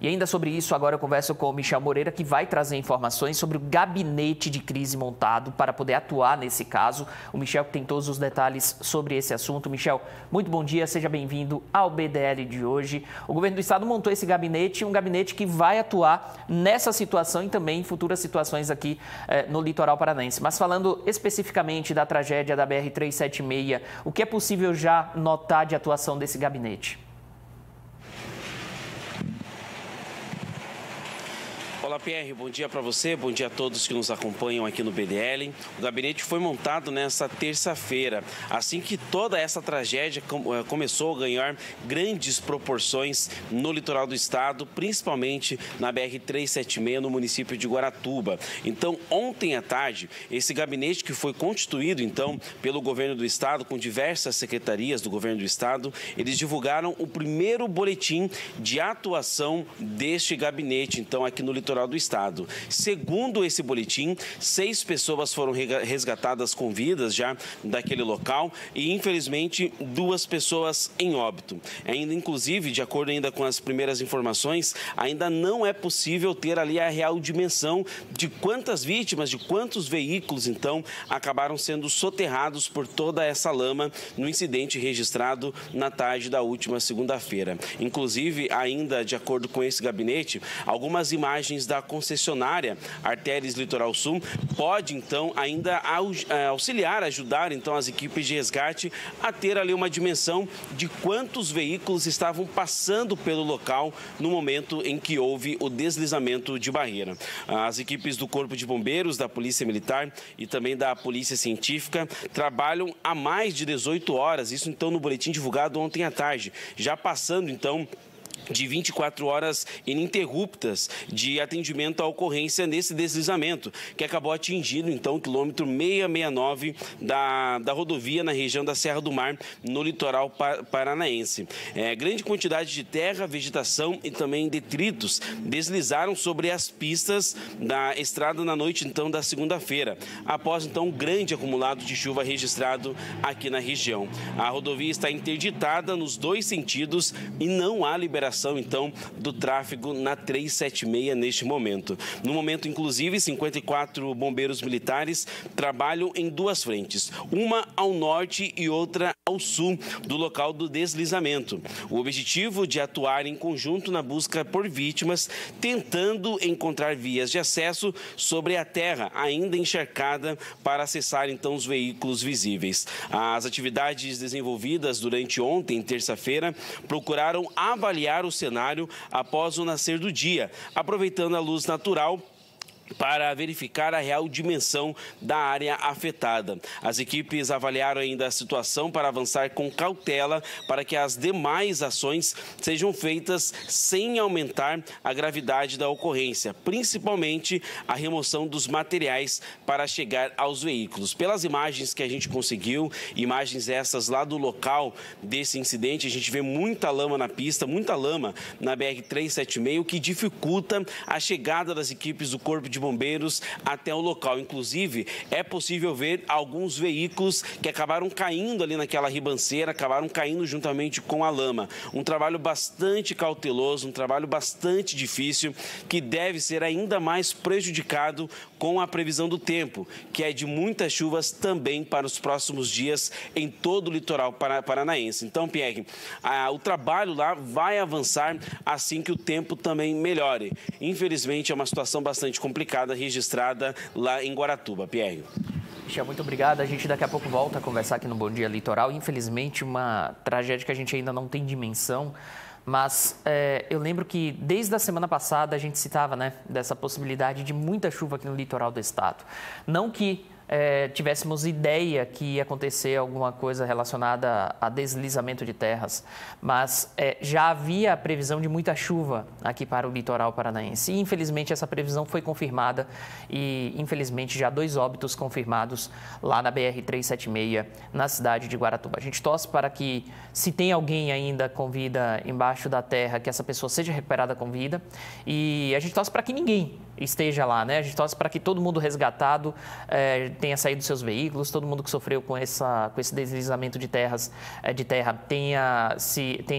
E ainda sobre isso, agora eu converso com o Michel Moreira, que vai trazer informações sobre o gabinete de crise montado para poder atuar nesse caso. O Michel que tem todos os detalhes sobre esse assunto. Michel, muito bom dia, seja bem-vindo ao BDL de hoje. O governo do estado montou esse gabinete, um gabinete que vai atuar nessa situação e também em futuras situações aqui no litoral paranaense. Mas falando especificamente da tragédia da BR-376, o que é possível já notar de atuação desse gabinete? Olá, Pierre, bom dia para você, bom dia a todos que nos acompanham aqui no BDL. O gabinete foi montado nesta terça-feira, assim que toda essa tragédia começou a ganhar grandes proporções no litoral do estado, principalmente na BR-376, no município de Guaratuba. Então, ontem à tarde, esse gabinete que foi constituído, então, pelo governo do estado, com diversas secretarias do governo do estado, eles divulgaram o primeiro boletim de atuação deste gabinete, então, aqui no litoral do estado. Segundo esse boletim, 6 pessoas foram resgatadas com vidas já daquele local e, infelizmente, 2 pessoas em óbito. Ainda, inclusive, de acordo ainda com as primeiras informações, ainda não é possível ter ali a real dimensão de quantas vítimas, de quantos veículos, então, acabaram sendo soterrados por toda essa lama no incidente registrado na tarde da última segunda-feira. Inclusive, ainda de acordo com esse gabinete, algumas imagens da concessionária Artéries Litoral Sul pode, então, ainda auxiliar, ajudar, então, as equipes de resgate a ter ali uma dimensão de quantos veículos estavam passando pelo local no momento em que houve o deslizamento de barreira. As equipes do Corpo de Bombeiros, da Polícia Militar e também da Polícia Científica trabalham há mais de 18 horas, isso, então, no boletim divulgado ontem à tarde, já passando, então, de 24 horas ininterruptas de atendimento à ocorrência nesse deslizamento, que acabou atingindo, então, o quilômetro 669 da rodovia na região da Serra do Mar, no litoral paranaense. Grande quantidade de terra, vegetação e também detritos deslizaram sobre as pistas da estrada na noite, então, da segunda-feira, após, então, um grande acumulado de chuva registrado aqui na região. A rodovia está interditada nos 2 sentidos e não há liberação, então, do tráfego na 376 neste momento. No momento, inclusive, 54 bombeiros militares trabalham em 2 frentes, uma ao norte e outra ao sul do local do deslizamento. O objetivo de atuar em conjunto na busca por vítimas, tentando encontrar vias de acesso sobre a terra ainda encharcada para acessar, então, os veículos visíveis. As atividades desenvolvidas durante ontem, terça-feira, procuraram avaliar o cenário após o nascer do dia, aproveitando a luz natural para verificar a real dimensão da área afetada. As equipes avaliaram ainda a situação para avançar com cautela para que as demais ações sejam feitas sem aumentar a gravidade da ocorrência, principalmente a remoção dos materiais para chegar aos veículos. Pelas imagens que a gente conseguiu, imagens essas lá do local desse incidente, a gente vê muita lama na pista, muita lama na BR-376, o que dificulta a chegada das equipes do Corpo de Bombeiros até o local. Inclusive, é possível ver alguns veículos que acabaram caindo ali naquela ribanceira, acabaram caindo juntamente com a lama. Um trabalho bastante cauteloso, um trabalho bastante difícil, que deve ser ainda mais prejudicado com a previsão do tempo, que é de muitas chuvas também para os próximos dias em todo o litoral paranaense. Então, Pierre, o trabalho lá vai avançar assim que o tempo também melhore. Infelizmente, é uma situação bastante complicada registrada lá em Guaratuba. Pierre. Michel, muito obrigado. A gente daqui a pouco volta a conversar aqui no Bom Dia Litoral. Infelizmente, uma tragédia que a gente ainda não tem dimensão, mas eu lembro que desde a semana passada a gente citava, né, dessa possibilidade de muita chuva aqui no litoral do estado. Não que tivéssemos ideia que ia acontecer alguma coisa relacionada a deslizamento de terras, mas já havia a previsão de muita chuva aqui para o litoral paranaense. E, infelizmente, essa previsão foi confirmada e, infelizmente, já 2 óbitos confirmados lá na BR-376, na cidade de Guaratuba. A gente torce para que, se tem alguém ainda com vida embaixo da terra, que essa pessoa seja recuperada com vida, e a gente torce para que ninguém esteja lá, né? A gente torce para que todo mundo resgatado tenha saído dos seus veículos, todo mundo que sofreu com esse deslizamento de terra tenha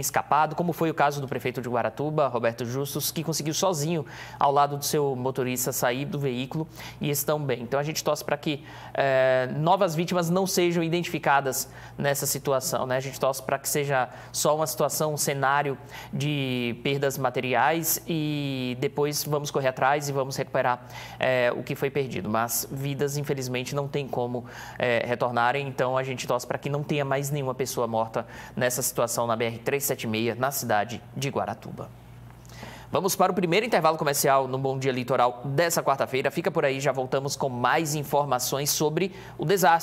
escapado, como foi o caso do prefeito de Guaratuba, Roberto Justus, que conseguiu sozinho, ao lado do seu motorista, sair do veículo e estão bem. Então, a gente torce para que novas vítimas não sejam identificadas nessa situação, né? A gente torce para que seja só uma situação, um cenário de perdas materiais e depois vamos correr atrás e vamos recuperar o que foi perdido. Mas vidas, infelizmente, não tem como retornarem, então a gente torce para que não tenha mais nenhuma pessoa morta nessa situação na BR-376, na cidade de Guaratuba. Vamos para o primeiro intervalo comercial no Bom Dia Litoral dessa quarta-feira. Fica por aí, já voltamos com mais informações sobre o desastre